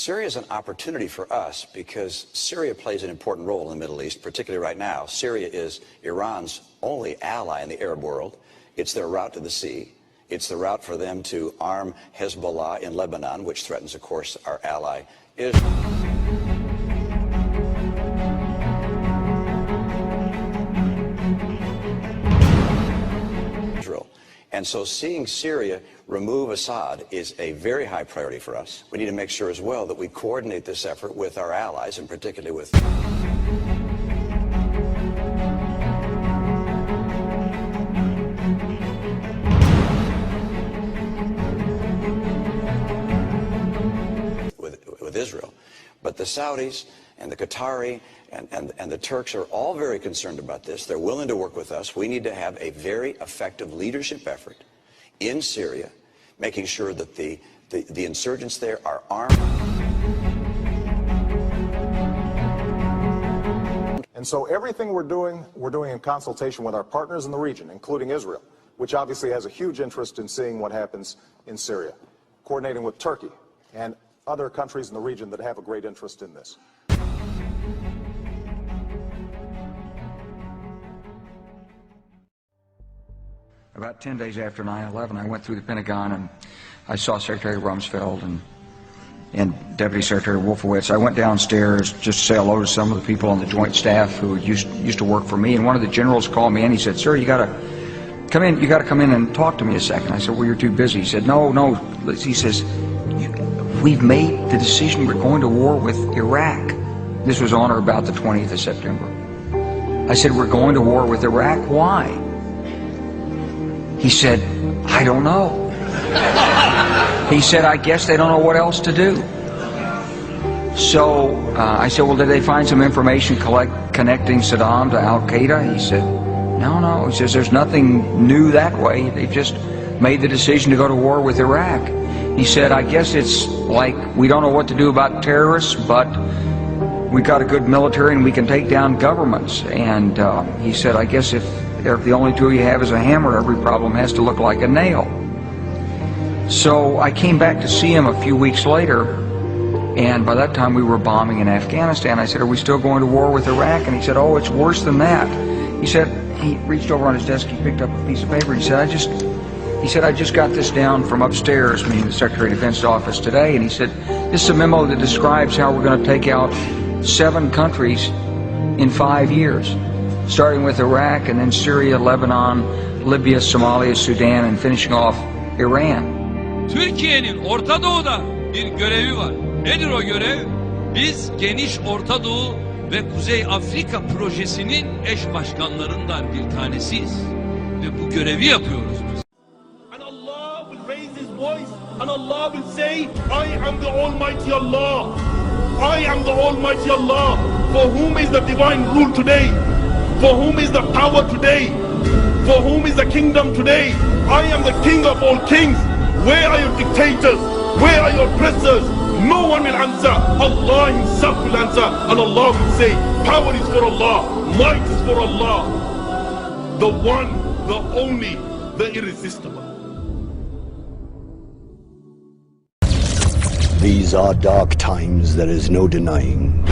Syria is an opportunity for us because Syria plays an important role in the Middle East, particularly right now. Syria is Iran's only ally in the Arab world. It's their route to the sea. It's the route for them to arm Hezbollah in Lebanon, which threatens, of course, our ally Israel. And so seeing Syria remove Assad is a very high priority for us. We need to make sure as well that we coordinate this effort with our allies, and particularly with Israel. But the Saudis and the Qatari and the Turks are all very concerned about this. They're willing to work with us. We need to have a very effective leadership effort in Syria, making sure that the insurgents there are armed. And so everything we're doing in consultation with our partners in the region, including Israel, which obviously has a huge interest in seeing what happens in Syria, coordinating with Turkey and other countries in the region that have a great interest in this. About 10 days after 9/11, I went through the Pentagon and I saw Secretary Rumsfeld and Deputy Secretary Wolfowitz. I went downstairs just to say hello to some of the people on the Joint Staff who used to work for me, and one of the generals called me and he said, "Sir, you got to come in and talk to me a second." I said, "Well, you're too busy." He said, No. He says, "We've made the decision. We're going to war with Iraq." This was on or about the 20th of September. I said, "We're going to war with Iraq. Why?" He said, "I don't know." He said, "I guess they don't know what else to do." So I said, "Well, did they find some information connecting Saddam to Al-Qaeda?" He said, No. He says, "There's nothing new that way. They've just made the decision to go to war with Iraq." He said, "I guess it's like we don't know what to do about terrorists, but we've got a good military and we can take down governments." And he said, "I guess if the only tool you have is a hammer, every problem has to look like a nail." So I came back to see him a few weeks later, and by that time we were bombing in Afghanistan. I said, "Are we still going to war with Iraq?" And he said, "Oh, it's worse than that." He said, he reached over on his desk, he picked up a piece of paper, and he said, I just got this down from upstairs, meaning the Secretary of Defense's office today, and he said, "This is a memo that describes how we're going to take out 7 countries in 5 years, starting with Iraq and then Syria, Lebanon, Libya, Somalia, Sudan, and finishing off Iran." Türkiye'nin Orta Doğu'da bir görevi var. Nedir o görev? Biz geniş Orta Doğu ve Kuzey Afrika projesinin eş başkanlarından bir tanesiyiz. Ve bu görevi yapıyoruz biz. And Allah will raise his voice and Allah will say, "I am the Almighty Allah. I am the Almighty Allah. For whom is the divine rule today? For whom is the power today? For whom is the kingdom today? I am the King of all kings. Where are your dictators? Where are your oppressors? No one will answer. Allah himself will answer. And Allah will say, power is for Allah. Might is for Allah. The one, the only, the irresistible. These are dark times, there is no denying.